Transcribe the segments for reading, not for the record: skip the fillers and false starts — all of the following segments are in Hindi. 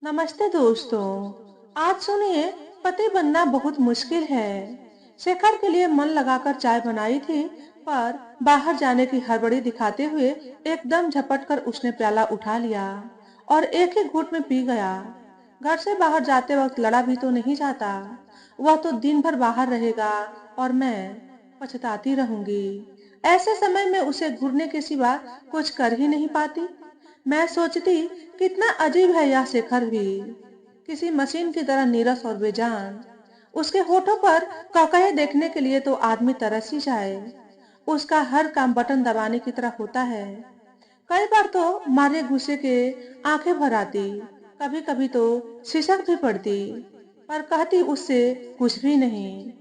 नमस्ते दोस्तों। आज सुनिए, पति बनना बहुत मुश्किल है। शेखर के लिए मन लगाकर चाय बनाई थी, पर बाहर जाने की हड़बड़ी दिखाते हुए एकदम झपट कर उसने प्याला उठा लिया और एक ही घूंट में पी गया। घर से बाहर जाते वक्त लड़ा भी तो नहीं जाता। वह तो दिन भर बाहर रहेगा और मैं पछताती रहूंगी। ऐसे समय में उसे घूरने के सिवा कुछ कर ही नहीं पाती। मैं सोचती, कितना अजीब है यह शेखर भी, किसी मशीन की तरह नीरस और बेजान। उसके होठों पर कौकहे देखने के लिए तो आदमी तरस ही जाए। उसका हर काम बटन दबाने की तरह होता है। कई बार तो मारे गुस्से के आंखें भर आती, कभी कभी तो सिसक भी पड़ती, पर कहती उससे कुछ भी नहीं।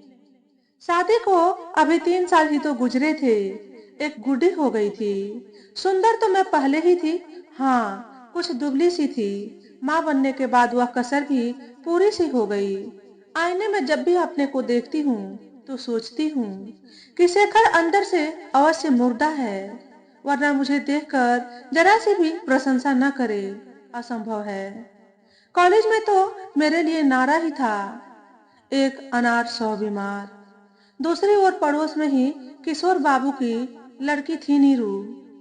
शादी को अभी 3 साल ही तो गुजरे थे, एक गुड्डी हो गई थी। सुंदर तो मैं पहले ही थी, हाँ, कुछ दुबली सी थी। माँ बनने के बाद वह कसर भी पूरी सी हो गई। आईने में जब भी अपने को देखती हूँ तो सोचती हूँ कि शेखर अंदर से अवश्य मुर्दा है, वरना मुझे देखकर जरा सी भी प्रशंसा न करे, असंभव है। कॉलेज में तो मेरे लिए नारा ही था, एक अनार 100 बीमार। दूसरी ओर पड़ोस में ही किशोर बाबू की लड़की थी नीरू।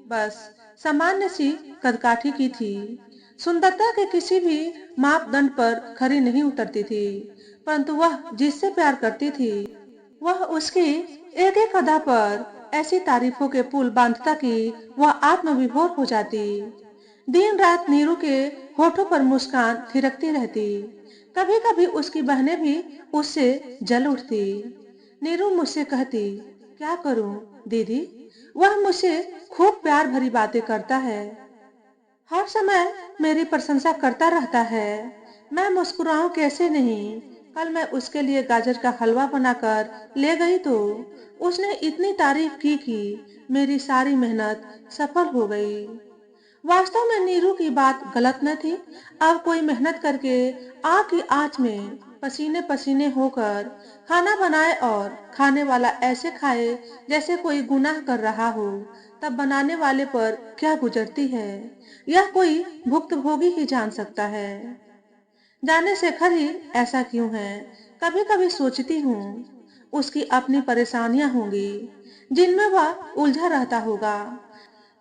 बस सामान्य सी कदकाठी की थी, सुंदरता के किसी भी मापदंड पर खरी नहीं उतरती थी। परंतु वह जिससे प्यार करती थी, वह उसकी एक एक अदा पर ऐसी तारीफों के पुल बांधता कि वह आत्मविभोर हो जाती। दिन रात नीरू के होठों पर मुस्कान थिरकती रहती। कभी कभी उसकी बहनें भी उससे जल उठती। नीरू मुझसे कहती, क्या करूं दीदी, वह मुझसे खूब प्यार भरी बातें करता है, हर समय मेरी प्रशंसा करता रहता है। मैं मुस्कुराऊं कैसे नहीं। कल मैं उसके लिए गाजर का हलवा बनाकर ले गई तो उसने इतनी तारीफ की कि मेरी सारी मेहनत सफल हो गई। वास्तव में नीरू की बात गलत न थी। अब कोई मेहनत करके आग की आंच में पसीने पसीने होकर खाना बनाए और खाने वाला ऐसे खाए जैसे कोई गुनाह कर रहा हो, तब बनाने वाले पर क्या गुजरती है, यह कोई भुक्तभोगी ही जान सकता है। जाने शेखर ही ऐसा क्यों है। कभी कभी सोचती हूँ, उसकी अपनी परेशानियां होंगी जिनमें वह उलझा रहता होगा।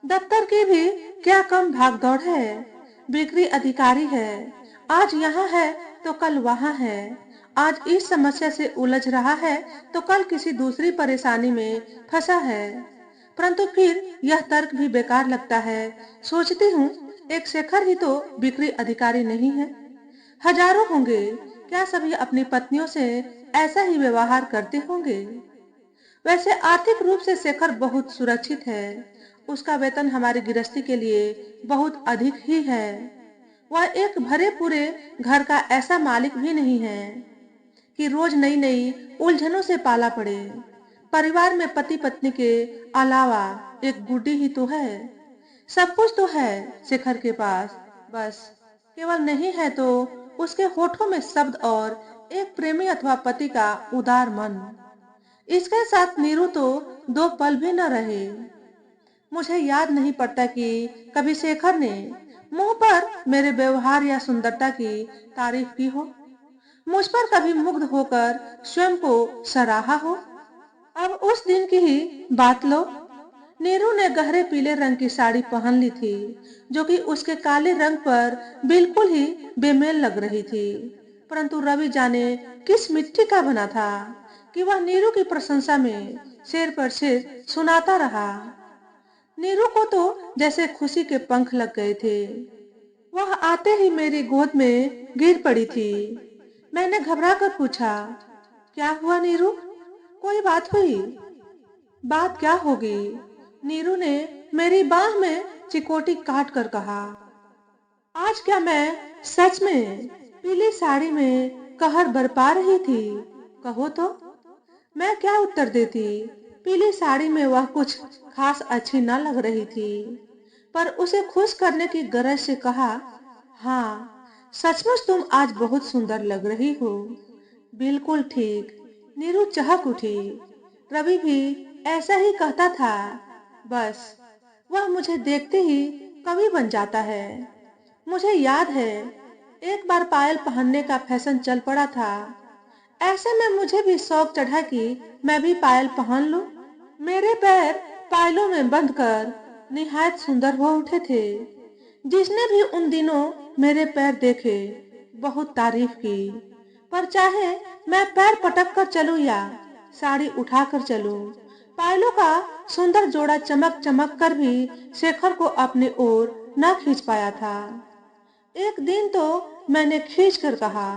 दफ्तर की भी क्या कम भागदौड़ है। बिक्री अधिकारी है, आज यहाँ है तो कल वहाँ है। आज इस समस्या से उलझ रहा है तो कल किसी दूसरी परेशानी में फंसा है। परंतु फिर यह तर्क भी बेकार लगता है। सोचती हूँ, एक शेखर ही तो बिक्री अधिकारी नहीं है, हजारों होंगे। क्या सभी अपनी पत्नियों से ऐसा ही व्यवहार करते होंगे? वैसे आर्थिक रूप से शेखर बहुत सुरक्षित है। उसका वेतन हमारी गृहस्थी के लिए बहुत अधिक ही है। वह एक भरे पूरे घर का ऐसा मालिक भी नहीं है कि रोज नई नई उलझनों से पाला पड़े। परिवार में पति पत्नी के अलावा एक गुड्डी ही तो है। सब कुछ तो है शेखर के पास, बस केवल नहीं है तो उसके होठों में शब्द और एक प्रेमी अथवा पति का उदार मन। इसके साथ नीरू तो 2 पल भी न रहे। मुझे याद नहीं पड़ता कि कभी शेखर ने मुंह पर मेरे व्यवहार या सुंदरता की तारीफ की हो, मुझ पर कभी मुग्ध होकर स्वयं को सराहा हो। अब उस दिन की ही बात लो। नीरू ने गहरे पीले रंग की साड़ी पहन ली थी, जो कि उसके काले रंग पर बिल्कुल ही बेमेल लग रही थी। परंतु रवि जाने किस मिट्टी का बना था कि वह नीरू की प्रशंसा में शेर पर शेर सुनाता रहा। नीरू को तो जैसे खुशी के पंख लग गए थे। वह आते ही मेरी गोद में गिर पड़ी थी। मैंने घबरा कर पूछा, क्या हुआ नीरू, कोई बात हुई? बात क्या होगी? नीरू ने मेरी बाह में चिकोटी काट कर कहा। आज क्या मैं सच में पीली साड़ी में कहर बरपा रही थी? कहो तो। मैं क्या उत्तर देती। पीली साड़ी में वह कुछ खास अच्छी न लग रही थी, पर उसे खुश करने की गरज से कहा, हाँ, सचमुच तुम आज बहुत सुंदर लग रही हो। बिल्कुल ठीक। नीरू चहक उठी। रवि भी ऐसा ही कहता था। बस वह मुझे देखते ही कवि बन जाता है। मुझे याद है, एक बार पायल पहनने का फैशन चल पड़ा था। ऐसे में मुझे भी शौक चढ़ा कि मैं भी पायल पहन लूं। मेरे पैर पायलों में बंद कर निहायत सुंदर हो उठे थे। जिसने भी उन दिनों मेरे पैर देखे बहुत तारीफ की। पर चाहे मैं पैर पटक कर चलूं या साड़ी उठाकर चलूं, पायलों का सुंदर जोड़ा चमक चमक कर भी शेखर को अपनी ओर न खींच पाया था। एक दिन तो मैंने खींच कर कहा,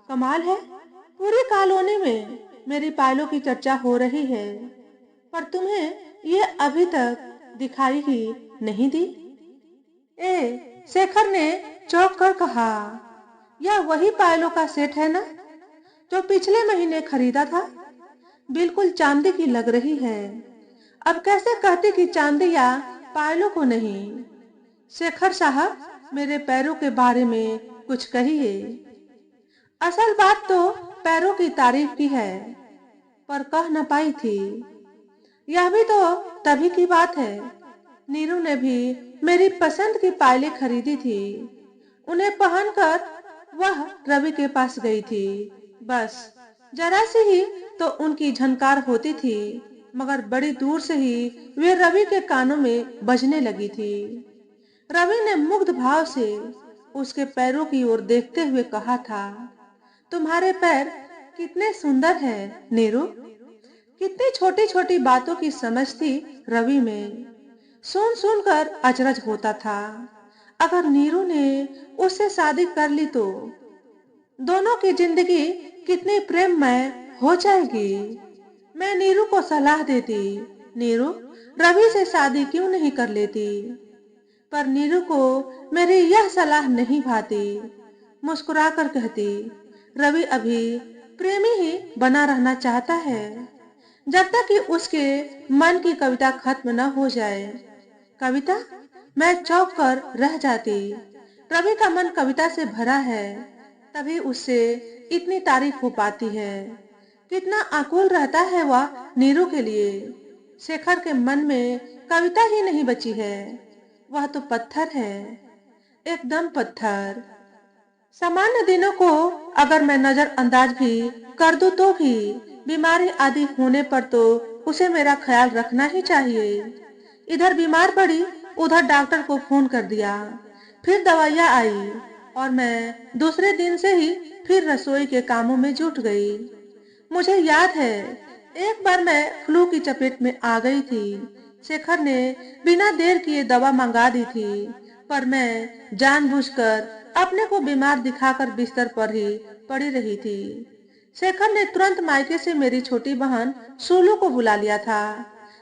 कमाल है, पूरी कॉलोनी में मेरी पायलों की चर्चा हो रही है, पर तुम्हें ये अभी तक दिखाई ही नहीं दी। शेखर ने चौंक कर कहा, यह वही पायलों का सेट है ना, जो पिछले महीने खरीदा था? बिल्कुल चांदी की लग रही है। अब कैसे कहती कि चांदी या पायलों को नहीं? शेखर साहब, मेरे पैरों के बारे में कुछ कहिए। असल बात तो पैरों की तारीफ की है, पर कह न पाई थी। यह भी तो तभी की बात है। नीरू ने भी मेरी पसंद की पायलें खरीदी थी। उन्हें पहनकर वह रवि के पास गई थी। बस जरा सी ही तो उनकी झनकार होती थी, मगर बड़ी दूर से ही वे रवि के कानों में बजने लगी थी। रवि ने मुग्ध भाव से उसके पैरों की ओर देखते हुए कहा था, तुम्हारे पैर कितने सुंदर हैं नीरू। कितनी छोटी छोटी बातों की समझ थी रवि में। सुन सुन कर अचरज होता था। अगर नीरू ने उससे शादी कर ली तो दोनों की जिंदगी कितनी प्रेममय हो जाएगी। मैं नीरू को सलाह देती, नीरू रवि से शादी क्यों नहीं कर लेती? पर नीरू को मेरी यह सलाह नहीं भाती। मुस्कुराकर कहती, रवि अभी प्रेमी ही बना रहना चाहता है, जब तक कि उसके मन की कविता खत्म न हो जाए। कविता? मैं चौंक कर रह जाती। रवि का मन कविता से भरा है, तभी उससे इतनी तारीफ हो पाती है। कितना आकुल रहता है वह नीरू के लिए। शेखर के मन में कविता ही नहीं बची है, वह तो पत्थर है, एकदम पत्थर। सामान्य दिनों को अगर मैं नजरअंदाज भी कर दूं तो भी बीमारी आदि होने पर तो उसे मेरा ख्याल रखना ही चाहिए। इधर बीमार पड़ी, उधर डॉक्टर को फोन कर दिया, फिर दवाइयाँ आई और मैं दूसरे दिन से ही फिर रसोई के कामों में जुट गई। मुझे याद है एक बार मैं फ्लू की चपेट में आ गई थी। शेखर ने बिना देर किए दवा मंगा दी थी, पर मैं जानबूझकर अपने को बीमार दिखाकर बिस्तर पर ही पड़ी रही थी। शेखर ने तुरंत मायके से मेरी छोटी बहन सोलू को बुला लिया था।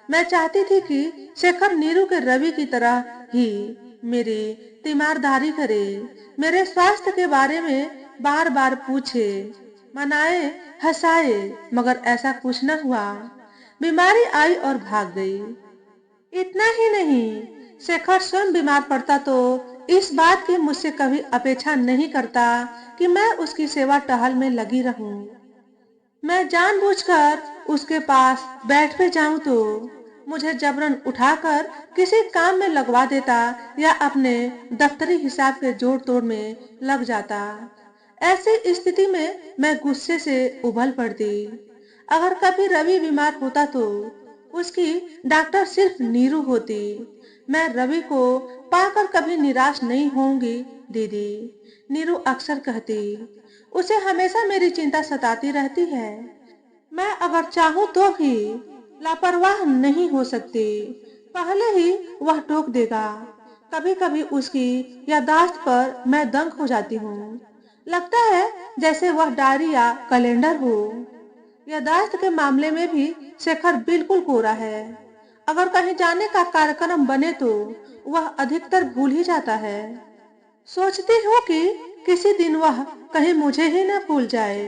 मैं चाहती थी कि शेखर नीरू के रवि की तरह ही मेरी तीमारदारी करे, मेरे स्वास्थ्य के बारे में बार बार पूछे, मनाए, हंसाए, मगर ऐसा कुछ न हुआ। बीमारी आई और भाग गई। इतना ही नहीं, शेखर स्वयं बीमार पड़ता तो इस बात की मुझसे कभी अपेक्षा नहीं करता कि मैं उसकी सेवा टहल में लगी रहूं। मैं जानबूझकर उसके पास बैठ भी जाऊं तो मुझे जबरन उठाकर किसी काम में लगवा देता या अपने दफ्तरी हिसाब के जोड़ तोड़ में लग जाता। ऐसी स्थिति में मैं गुस्से से उबल पड़ती। अगर कभी रवि बीमार होता तो उसकी डॉक्टर सिर्फ नीरू होती। मैं रवि को पाकर कभी निराश नहीं होंगी दीदी, नीरू अक्सर कहती। उसे हमेशा मेरी चिंता सताती रहती है। मैं अगर चाहूं तो भी लापरवाह नहीं हो सकती, पहले ही वह टोक देगा। कभी कभी उसकी याददाश्त पर मैं दंग हो जाती हूँ। लगता है जैसे वह डायरी या कैलेंडर हो। याददाश्त के मामले में भी शेखर बिल्कुल कोरा है। अगर कहीं जाने का कार्यक्रम बने तो वह अधिकतर भूल ही जाता है। सोचती हूँ कि किसी दिन वह कहीं मुझे ही न भूल जाए।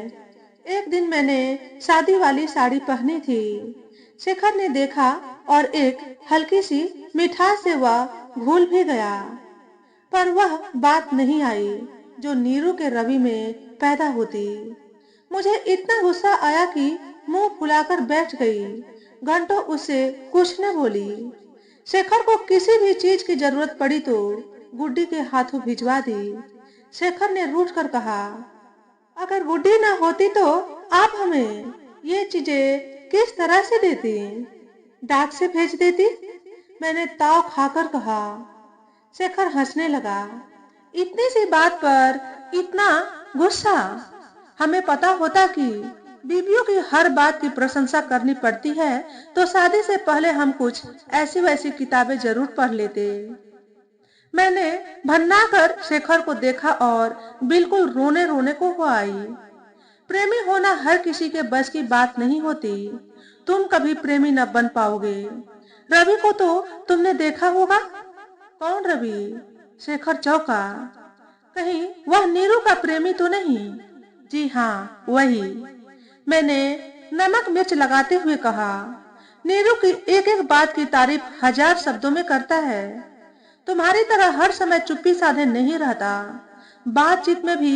एक दिन मैंने शादी वाली साड़ी पहनी थी। शेखर ने देखा और एक हल्की सी मिठास से वह भूल भी गया। पर वह बात नहीं आई जो नीरू के रवि में पैदा होती। मुझे इतना गुस्सा आया कि मुंह फुलाकर बैठ गई। घंटों उससे कुछ न बोली। शेखर को किसी भी चीज की जरूरत पड़ी तो गुड्डी के हाथों भिजवा दी। शेखर ने रूठ कर कहा। अगर गुड्डी ना होती तो आप हमें ये चीजें किस तरह से देती? डाक से भेज देती, मैंने ताव खाकर कहा। शेखर हंसने लगा। इतनी सी बात पर इतना गुस्सा? हमें पता होता कि बीवियों की हर बात की प्रशंसा करनी पड़ती है तो शादी से पहले हम कुछ ऐसी वैसी किताबें जरूर पढ़ लेते। मैंने भन्ना कर शेखर को देखा और बिल्कुल रोने रोने को हो आई। प्रेमी होना हर किसी के बस की बात नहीं होती। तुम कभी प्रेमी न बन पाओगे। रवि को तो तुमने देखा होगा। कौन रवि? शेखर चौंका। कहीं वह नीरू का प्रेमी तो नहीं? जी हाँ, वही। मैंने नमक मिर्च लगाते हुए कहा। नीरू की एक एक बात की तारीफ हजार शब्दों में करता है। तुम्हारी तरह हर समय चुप्पी साधे नहीं रहता। बातचीत में भी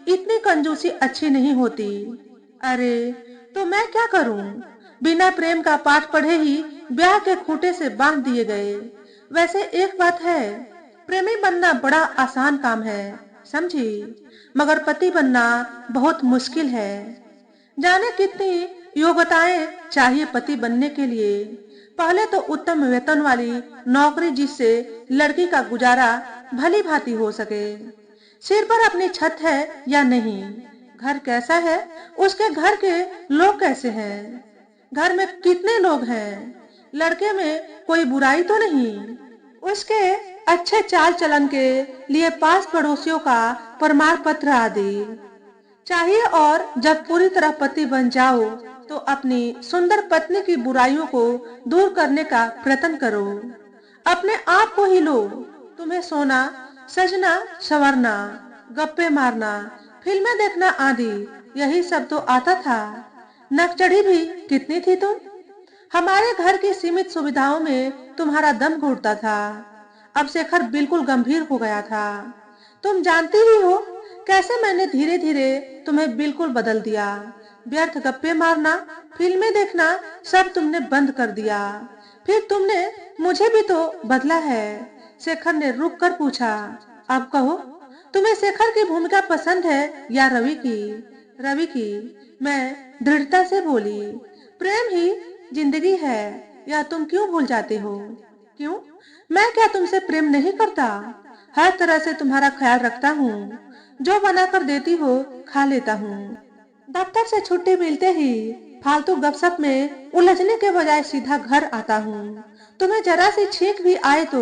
इतनी कंजूसी अच्छी नहीं होती। अरे तो मैं क्या करूं? बिना प्रेम का पाठ पढ़े ही ब्याह के खूंटे से बांध दिए गए। वैसे एक बात है, प्रेमी बनना बड़ा आसान काम है, समझी, मगर पति बनना बहुत मुश्किल है। जाने कितनी योग्यताएं चाहिए पति बनने के लिए। पहले तो उत्तम वेतन वाली नौकरी जिससे लड़की का गुजारा भली भांति हो सके। सिर पर अपनी छत है या नहीं, घर कैसा है, उसके घर के लोग कैसे हैं, घर में कितने लोग हैं, लड़के में कोई बुराई तो नहीं, उसके अच्छे चाल चलन के लिए पास पड़ोसियों का प्रमाण पत्र आदि चाहिए। और जब पूरी तरह पति बन जाओ तो अपनी सुंदर पत्नी की बुराइयों को दूर करने का प्रयत्न करो। अपने आप को ही लो। तुम्हें सोना, सजना, संवरना, गप्पे मारना, फिल्में देखना आदि यही सब तो आता था। नकचढ़ी भी कितनी थी तुम। हमारे घर की सीमित सुविधाओं में तुम्हारा दम घुटता था। अब शेखर बिल्कुल गंभीर हो गया था। तुम जानती ही हो कैसे मैंने धीरे धीरे तुम्हें बिल्कुल बदल दिया। व्यर्थ गप्पे मारना, फिल्में देखना सब तुमने बंद कर दिया। फिर तुमने मुझे भी तो बदला है। शेखर ने रुक कर पूछा। अब कहो, तुम्हें शेखर की भूमिका पसंद है या रवि की? रवि की, मैं दृढ़ता से बोली। प्रेम ही जिंदगी है, या तुम क्यों भूल जाते हो? क्यों? मैं क्या तुमसे प्रेम नहीं करता? हर तरह से तुम्हारा ख्याल रखता हूँ। जो बना कर देती हो खा लेता हूँ। दफ्तर से छुट्टी मिलते ही फालतू गपशप में उलझने के बजाय सीधा घर आता हूँ। तुम्हें जरा सी छींक भी आए तो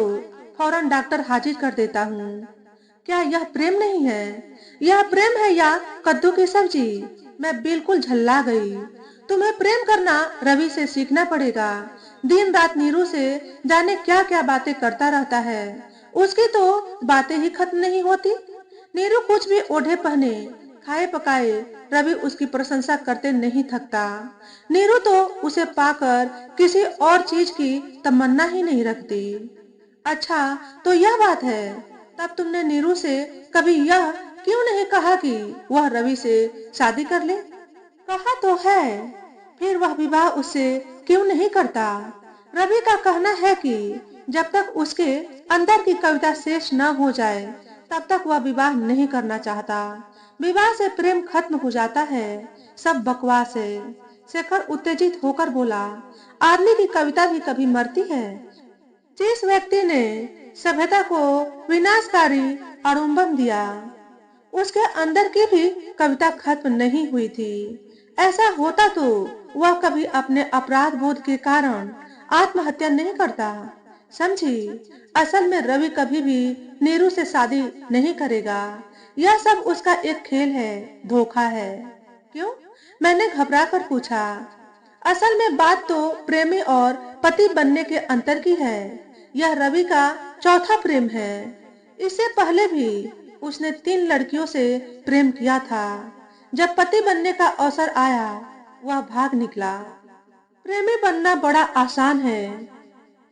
फौरन डॉक्टर हाजिर कर देता हूँ। क्या यह प्रेम नहीं है? यह प्रेम है या कद्दू की सब्जी? मैं बिल्कुल झल्ला गई। तुम्हें प्रेम करना रवि से सीखना पड़ेगा। दिन रात नीरू से जाने क्या क्या बातें करता रहता है। उसकी तो बातें ही खत्म नहीं होती। नीरू कुछ भी ओढ़े पहने, खाए पकाए, रवि उसकी प्रशंसा करते नहीं थकता। नीरू तो उसे पाकर किसी और चीज की तमन्ना ही नहीं रखती। अच्छा तो यह बात है। तब तुमने नीरू से कभी यह क्यों नहीं कहा कि वह रवि से शादी कर ले? कहा तो है, फिर वह विवाह उससे क्यों नहीं करता? रवि का कहना है कि जब तक उसके अंदर की कविता शेष न हो जाए तब तक वह विवाह नहीं करना चाहता। विवाह से प्रेम खत्म हो जाता है, सब बकवास है। शेखर उत्तेजित होकर बोला। आदमी की कविता भी कभी मरती है। जिस व्यक्ति ने सभ्यता को विनाशकारी आड़म्बर दिया, उसके अंदर की भी कविता खत्म नहीं हुई थी। ऐसा होता तो वह कभी अपने अपराध बोध के कारण आत्महत्या नहीं करता, समझी। असल में रवि कभी भी नीरू से शादी नहीं करेगा। यह सब उसका एक खेल है, धोखा है। क्यों? मैंने घबरा कर पूछा। असल में बात तो प्रेमी और पति बनने के अंतर की है। यह रवि का चौथा प्रेम है। इससे पहले भी उसने 3 लड़कियों से प्रेम किया था। जब पति बनने का अवसर आया वह भाग निकला। प्रेमी बनना बड़ा आसान है।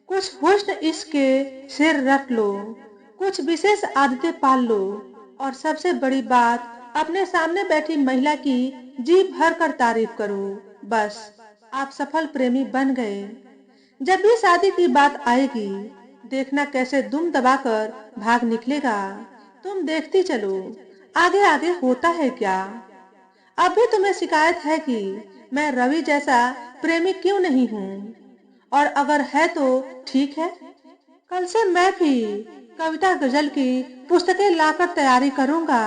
कुछ हुस्न इसके सिर रट लो, कुछ विशेष आदतें पाल लो, और सबसे बड़ी बात अपने सामने बैठी महिला की जी भर कर तारीफ करो। बस आप सफल प्रेमी बन गए। जब भी शादी की बात आएगी देखना कैसे दुम दबाकर भाग निकलेगा। तुम देखती चलो, आगे आगे होता है क्या? अब भी तुम्हें शिकायत है कि मैं रवि जैसा प्रेमी क्यों नहीं हूँ? और अगर है तो ठीक है, कल से मैं भी कविता गजल की पुस्तकें लाकर तैयारी करूंगा।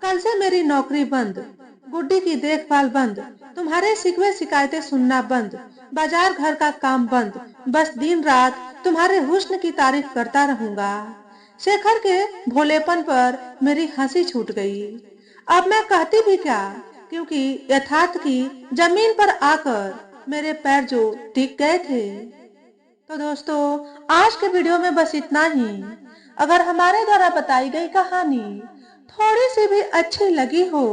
कल से मेरी नौकरी बंद, गुड्डी की देखभाल बंद, तुम्हारे शिकवे शिकायतें सुनना बंद, बाजार घर का काम बंद, बस दिन रात तुम्हारे हुस्न की तारीफ करता रहूंगा। शेखर के भोलेपन पर मेरी हंसी छूट गई। अब मैं कहती भी क्या, क्योंकि यथार्थ की जमीन पर आकर मेरे पैर जो टिक गए थे। तो दोस्तों, आज के वीडियो में बस इतना ही। अगर हमारे द्वारा बताई गई कहानी थोड़ी सी भी अच्छी लगी हो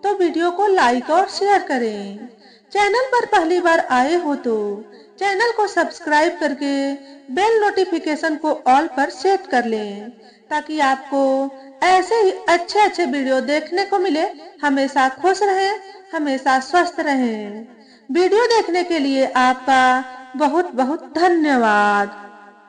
तो वीडियो को लाइक और शेयर करें। चैनल पर पहली बार आए हो तो चैनल को सब्सक्राइब करके बेल नोटिफिकेशन को ऑल पर सेट कर लें, ताकि आपको ऐसे ही अच्छे अच्छे वीडियो देखने को मिले। हमेशा खुश रहें, हमेशा स्वस्थ रहें। वीडियो देखने के लिए आपका बहुत बहुत धन्यवाद।